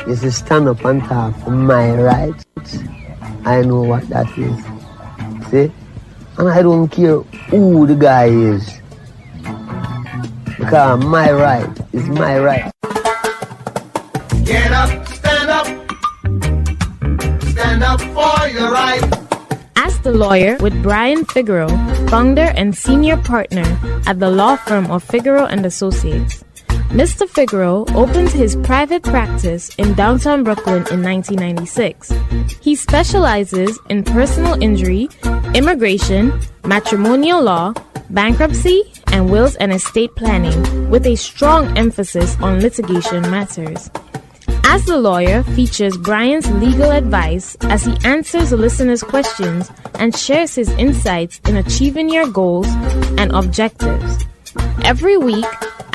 is to stand up and talk for my rights. I know what that is. See? And I don't care who the guy is. Because my right is my right. Get up, stand up for your right. Ask the Lawyer with Brian Figeroux, founder and senior partner at the law firm of Figeroux and Associates. Mr. Figeroux opened his private practice in downtown Brooklyn in 1996. He specializes in personal injury, immigration, matrimonial law, bankruptcy, and wills and estate planning, with a strong emphasis on litigation matters. As the Lawyer features Brian's legal advice as he answers listeners' questions and shares his insights in achieving your goals and objectives. Every week,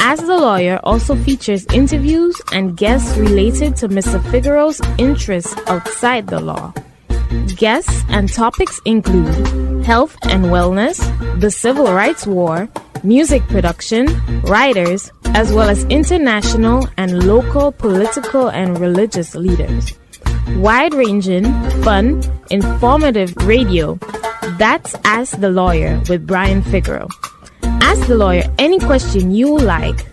As the Lawyer also features interviews and guests related to Mr. Figeroux's interests outside the law. Guests and topics include health and wellness, the civil rights war, music production, writers, as well as international and local political and religious leaders. Wide-ranging, fun, informative radio. That's Ask the Lawyer with Brian Figeroux. Ask the Lawyer any question you like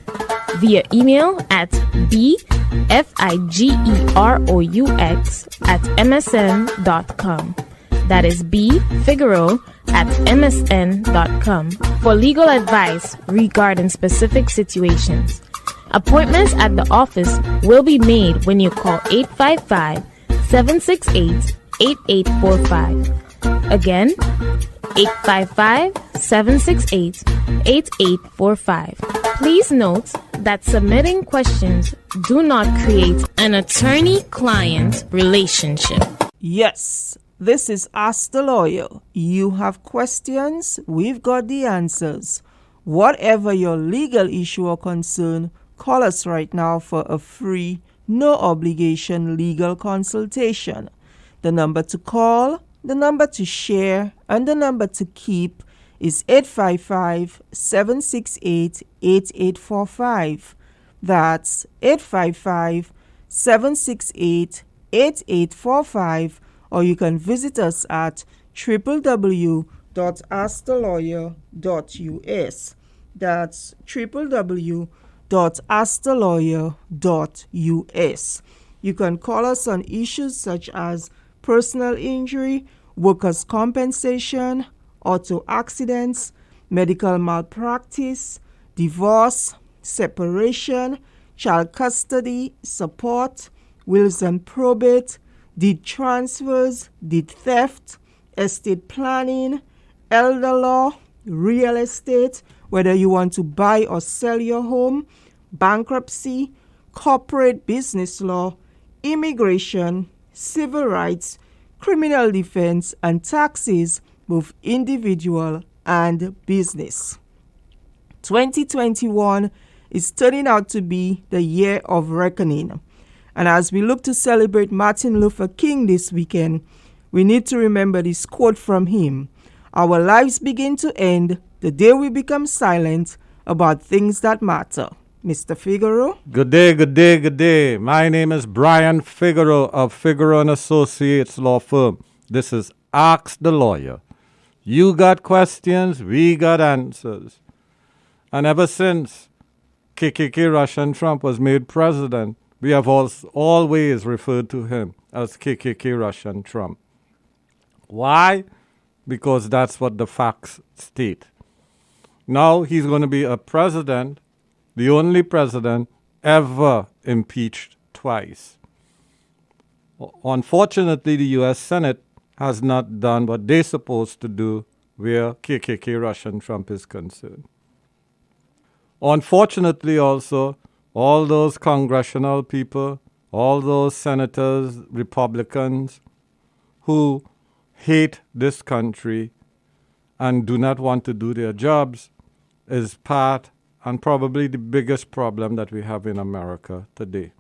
via email at bfigeroux@msn.com. That is bfigeroux@msn.com for legal advice regarding specific situations. Appointments at the office will be made when you call 855-768-8845. Again, 855-768-8845. Please note that submitting questions do not create an attorney-client relationship. Yes, this is Ask the Lawyer. You have questions, we've got the answers. Whatever your legal issue or concern, call us right now for a free, no obligation legal consultation. The number to call, the number to share, and the number to keep is 855-768-8845. That's 855-768-8845, or you can visit us at www.askthelawyer.us. That's www.askthelawyer.us. You can call us on issues such as personal injury, workers' compensation, auto accidents, medical malpractice, divorce, separation, child custody, support, wills and probate, deed transfers, deed theft, estate planning, elder law, real estate, whether you want to buy or sell your home, bankruptcy, corporate business law, immigration, civil rights, criminal defense, and taxes, both individual and business. 2021 is turning out to be the year of reckoning. And as we look to celebrate Martin Luther King this weekend, we need to remember this quote from him: "Our lives begin to end the day we become silent about things that matter." Mr. Figeroux? Good day, good day, good day. My name is Brian Figeroux of Figeroux and Associates Law Firm. This is Ask the Lawyer. You got questions, we got answers. And ever since KKK Russian Trump was made president, we have always referred to him as KKK Russian Trump. Why? Because that's what the facts state. Now he's going to be a president, the only president ever impeached twice. Unfortunately, the U.S. Senate has not done what they're supposed to do where KKK Russian Trump is concerned. Unfortunately also, all those congressional people, all those senators, Republicans, who hate this country and do not want to do their jobs is part and probably the biggest problem that we have in America today.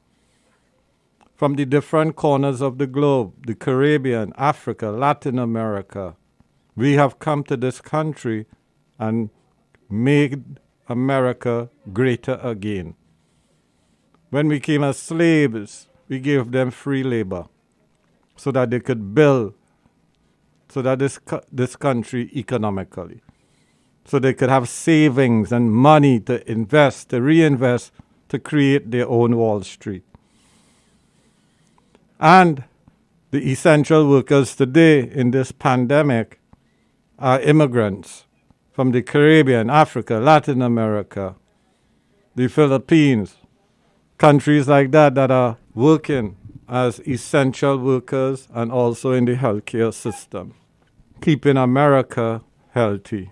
From the different corners of the globe, the Caribbean, Africa, Latin America, we have come to this country and made America greater again. When we came as slaves, we gave them free labor so that they could build, so that this country economically, so they could have savings and money to invest, to reinvest, to create their own Wall Street. And the essential workers today in this pandemic are immigrants from the Caribbean, Africa, Latin America, the Philippines, countries like that are working as essential workers and also in the healthcare system, keeping America healthy.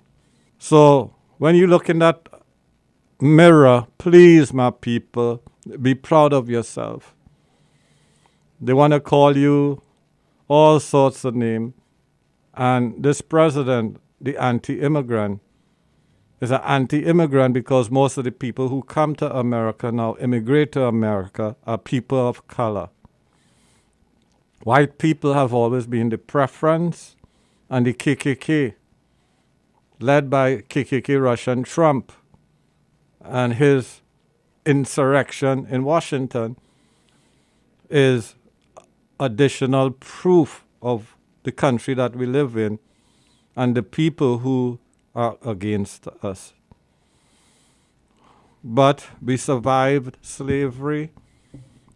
So when you look in that mirror, please, my people, be proud of yourself. They want to call you all sorts of names. And this president, the anti-immigrant, is an anti-immigrant because most of the people who come to America now, immigrate to America, are people of color. White people have always been the preference, and the KKK, led by KKK Russian Trump and his insurrection in Washington, is additional proof of the country that we live in and the people who are against us. But we survived slavery.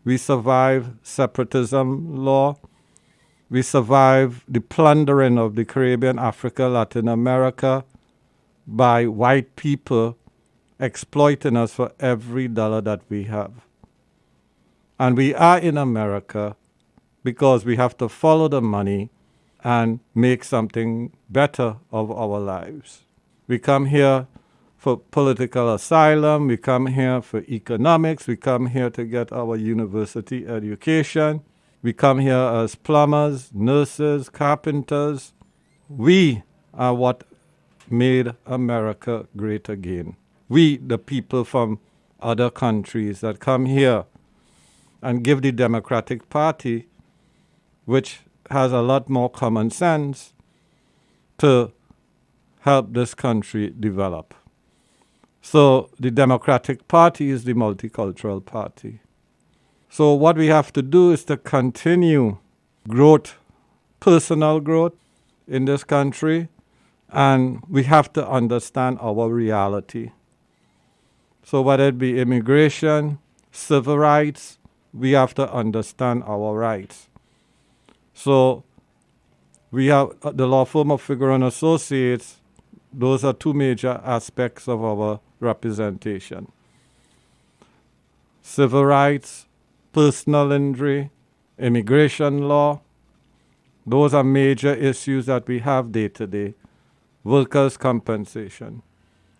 We survived separatism law. We survived the plundering of the Caribbean, Africa, Latin America by white people exploiting us for every dollar that we have. And we are in America because we have to follow the money and make something better of our lives. We come here for political asylum, we come here for economics, we come here to get our university education, we come here as plumbers, nurses, carpenters. We are what made America great again. We, the people from other countries that come here and give the Democratic Party, which has a lot more common sense, to help this country develop. So the Democratic Party is the multicultural party. So what we have to do is to continue growth, personal growth in this country, and we have to understand our reality. So whether it be immigration, civil rights, we have to understand our rights. So we have the law firm of Figeroux and Associates. Those are two major aspects of our representation. Civil rights, personal injury, immigration law. Those are major issues that we have day to day. Workers' compensation,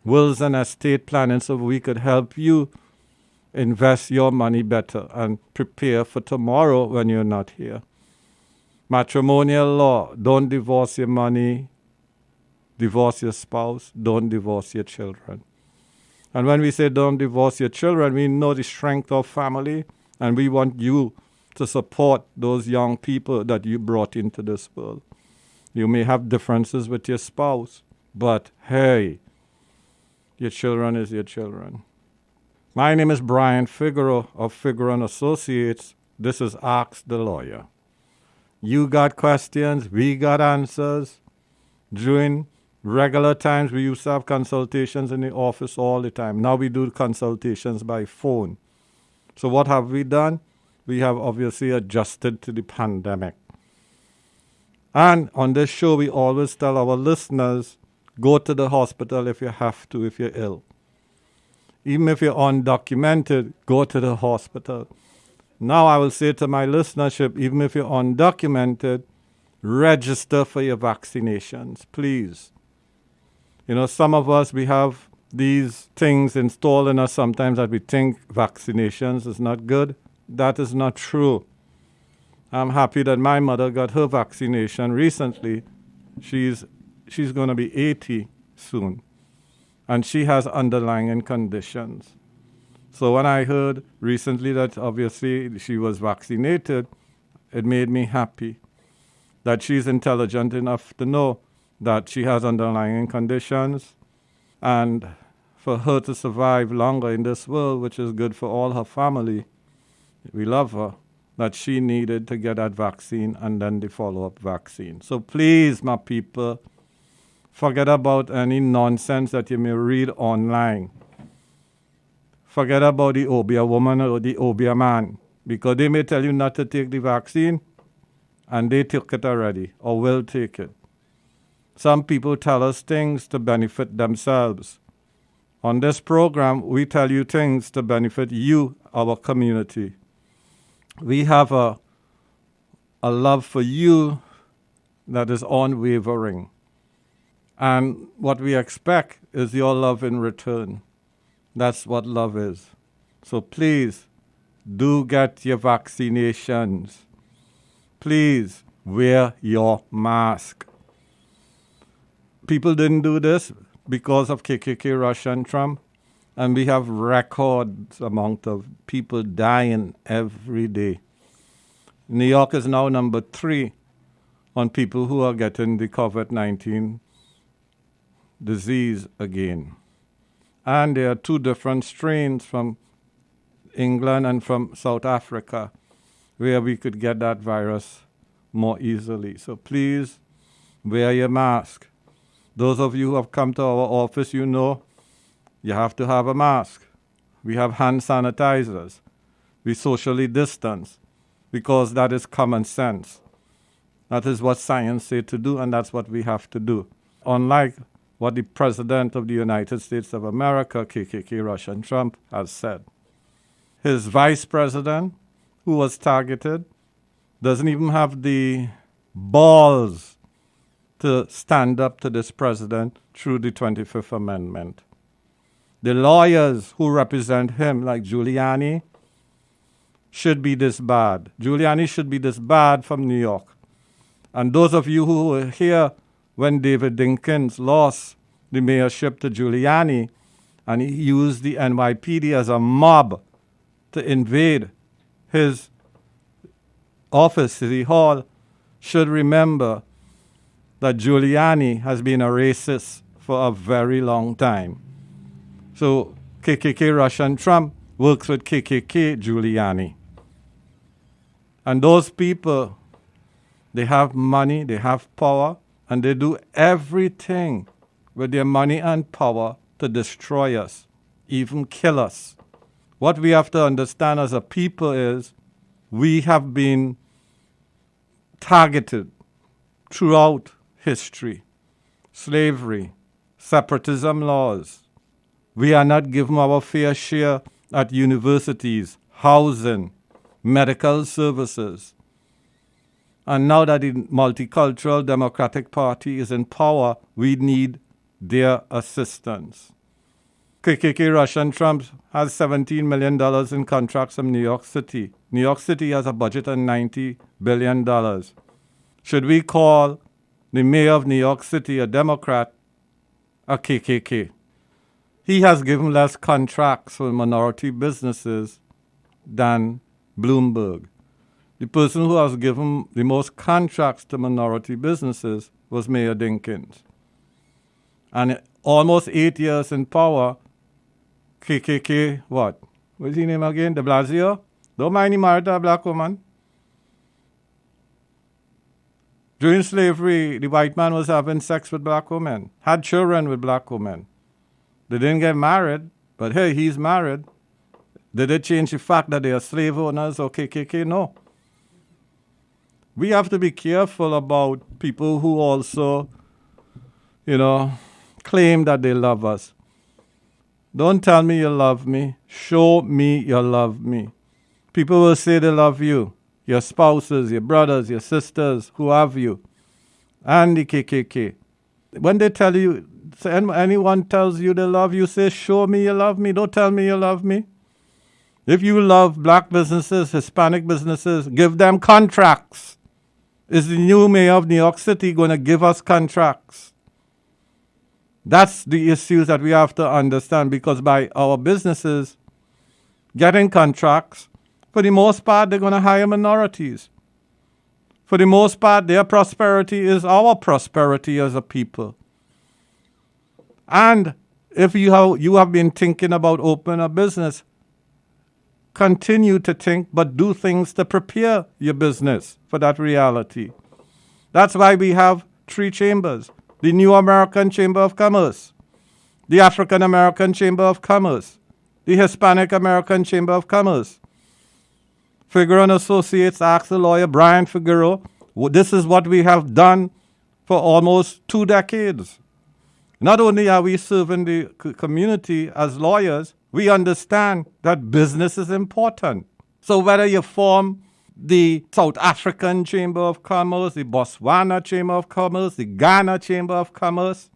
wills and estate planning, so we could help you invest your money better and prepare for tomorrow when you're not here. Matrimonial law, don't divorce your money, divorce your spouse, don't divorce your children. And when we say don't divorce your children, we know the strength of family, and we want you to support those young people that you brought into this world. You may have differences with your spouse, but hey, your children is your children. My name is Brian Figeroux of Figeroux and Associates. This is Ask the Lawyer. You got questions, we got answers. During regular times, we used to have consultations in the office all the time. Now we do consultations by phone. So what have we done? We have obviously adjusted to the pandemic. And on this show, we always tell our listeners, go to the hospital if you have to, if you're ill. Even if you're undocumented, go to the hospital. Now I will say to my listenership, even if you're undocumented, register for your vaccinations, please. You know, some of us, we have these things installed in us sometimes that we think vaccinations is not good. That is not true. I'm happy that my mother got her vaccination recently. She's going to be 80 soon, and she has underlying conditions. So when I heard recently that obviously she was vaccinated, it made me happy that she's intelligent enough to know that she has underlying conditions, and for her to survive longer in this world, which is good for all her family. We love her. that she needed to get that vaccine and then the follow-up vaccine. So please, my people, forget about any nonsense that you may read online. Forget about the obia woman or the obia man, because they may tell you not to take the vaccine, and they took it already or will take it. Some people tell us things to benefit themselves. On this program, we tell you things to benefit you, our community. We have a love for you that is unwavering. And what we expect is your love in return. That's what love is. So please, do get your vaccinations. Please wear your mask. People didn't do this because of KKK, Russia, and Trump. And we have records amount of people dying every day. New York is now number 3 on people who are getting the COVID-19 disease again. And there are 2 different strains from England and from South Africa where we could get that virus more easily. So please wear your mask. Those of you who have come to our office, you know you have to have a mask. We have hand sanitizers. We socially distance because that is common sense. That is what science says to do, and that's what we have to do. Unlike what the President of the United States of America, KKK, Russia, and Trump, has said. His vice president, who was targeted, doesn't even have the balls to stand up to this president through the 25th Amendment. The lawyers who represent him, like Giuliani, should be disbarred. Giuliani should be disbarred from New York. And those of you who were here when David Dinkins lost the mayorship to Giuliani, and he used the NYPD as a mob to invade his office, City Hall, should remember that Giuliani has been a racist for a very long time. So KKK, Russia, and Trump works with KKK, Giuliani. And those people, they have money, they have power, and they do everything with their money and power to destroy us, even kill us. What we have to understand as a people is we have been targeted throughout history. Slavery, separatism laws. We are not given our fair share at universities, housing, medical services. And now that the multicultural Democratic Party is in power, we need their assistance. KKK, Russia, and Trump has $17 million in contracts from New York City. New York City has a budget of $90 billion. Should we call the mayor of New York City a Democrat, a KKK? He has given less contracts for minority businesses than Bloomberg. The person who has given the most contracts to minority businesses was Mayor Dinkins. And almost 8 years in power, KKK, what? What's his name again? De Blasio? Don't mind he married a black woman. During slavery, the white man was having sex with black women, had children with black women. They didn't get married, but hey, he's married. Did it change the fact that they are slave owners or KKK? No. We have to be careful about people who also, claim that they love us. Don't tell me you love me. Show me you love me. People will say they love you. Your spouses, your brothers, your sisters, who have you, and the KKK. When they tell you, anyone tells you they love you, say, show me you love me. Don't tell me you love me. If you love black businesses, Hispanic businesses, give them contracts. Is the new mayor of New York City going to give us contracts? That's the issues that we have to understand, because by our businesses getting contracts, for the most part, they're going to hire minorities. For the most part, their prosperity is our prosperity as a people. And if you have been thinking about opening a business, continue to think, but do things to prepare your business for that reality. That's why we have 3 chambers: the New American Chamber of Commerce, the African American Chamber of Commerce, the Hispanic American Chamber of Commerce. Figeroux and Associates asked the lawyer Brian Figeroux, this is what we have done for almost 2 decades. Not only are we serving the community as lawyers, we understand that business is important. So whether you form the South African Chamber of Commerce, the Botswana Chamber of Commerce, the Ghana Chamber of Commerce,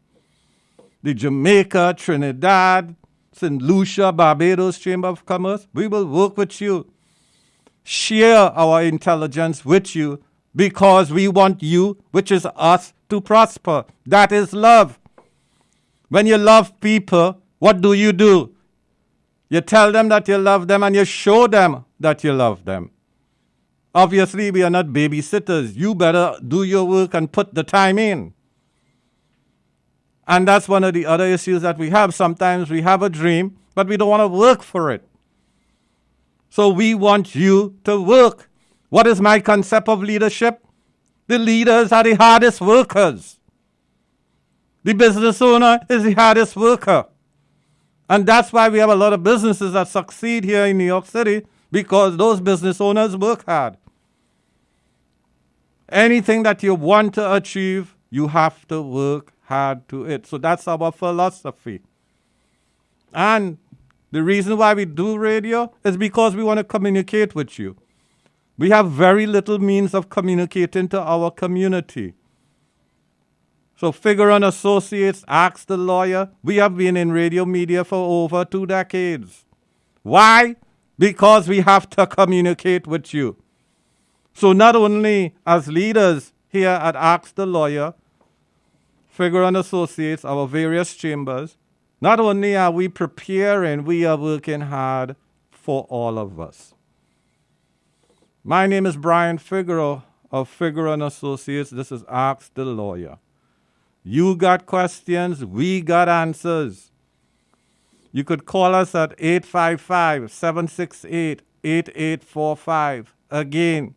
the Jamaica, Trinidad, St. Lucia, Barbados Chamber of Commerce, we will work with you, share our intelligence with you, because we want you, which is us, to prosper. That is love. When you love people, what do? You tell them that you love them and you show them that you love them. Obviously, we are not babysitters. You better do your work and put the time in. And that's one of the other issues that we have. Sometimes we have a dream, but we don't want to work for it. So we want you to work. What is my concept of leadership? The leaders are the hardest workers. The business owner is the hardest worker. And that's why we have a lot of businesses that succeed here in New York City, because those business owners work hard. Anything that you want to achieve, you have to work hard to it. So that's our philosophy. And the reason why we do radio is because we want to communicate with you. We have very little means of communicating to our community. So Figeroux and Associates asked the lawyer. We have been in radio media for over 2 decades. Why? Because we have to communicate with you. So not only as leaders here at Ask the Lawyer, Figeroux and Associates, our various chambers, not only are we preparing, we are working hard for all of us. My name is Brian Figeroux of Figeroux and Associates. This is Ask the Lawyer. You got questions, we got answers. You could call us at 855-768-8845. Again,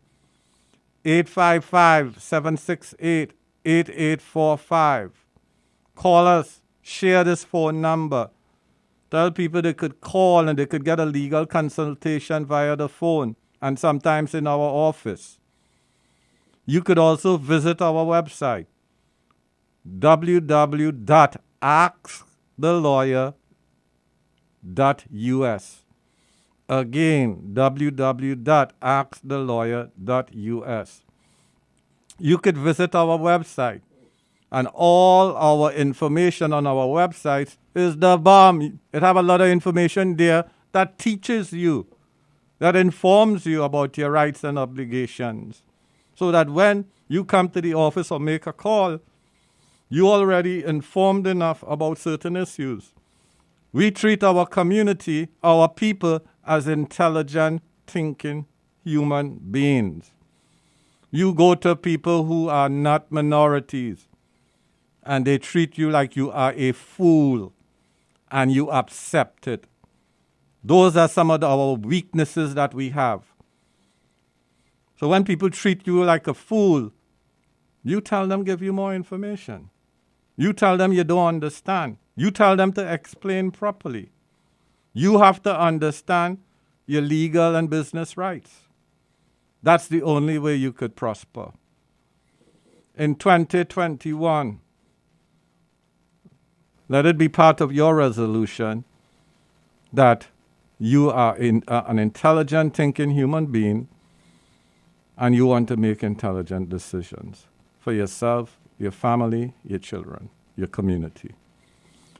855-768-8845. Call us, share this phone number. Tell people they could call and they could get a legal consultation via the phone and sometimes in our office. You could also visit our website, www.askthelawyer.us. Again, www.askthelawyer.us. You could visit our website, and all our information on our website is the bomb. It have a lot of information there that teaches you, that informs you about your rights and obligations, so that when you come to the office or make a call, you're already informed enough about certain issues. We treat our community, our people, as intelligent, thinking human beings. You go to people who are not minorities, and they treat you like you are a fool, and you accept it. Those are some of our weaknesses that we have. So when people treat you like a fool, you tell them, give you more information. You tell them you don't understand. You tell them to explain properly. You have to understand your legal and business rights. That's the only way you could prosper. In 2021, let it be part of your resolution that you are an intelligent, thinking human being, and you want to make intelligent decisions for yourself, your family, your children, your community.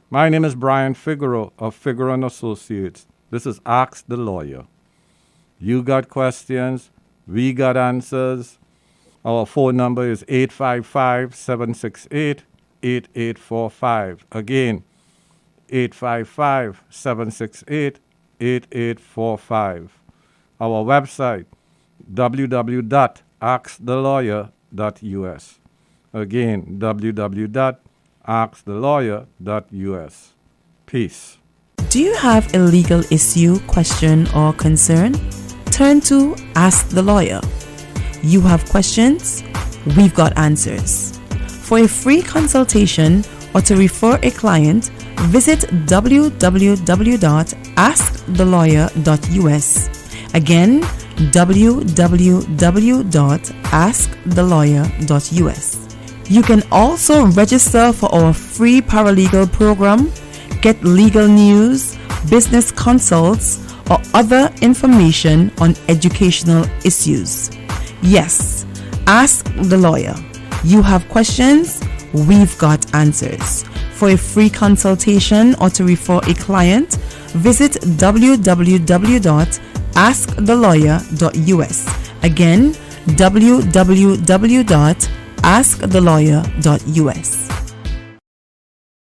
My name is Brian Figeroux of Figeroux and Associates. This is Ask the Lawyer. You got questions, we got answers. Our phone number is 855-768-8845. Again, 855-768-8845. Our website, www.askthelawyer.us. Again, www.askthelawyer.us. Peace. Do you have a legal issue, question, or concern? Turn to Ask the Lawyer. You have questions, we've got answers. For a free consultation or to refer a client, visit www.askthelawyer.us. Again, www.askthelawyer.us. You can also register for our free paralegal program, get legal news, business consults, or other information on educational issues. Yes, Ask the Lawyer. You have questions, we've got answers. For a free consultation or to refer a client, visit www.askthelawyer.us. Again, www.askthelawyer.us.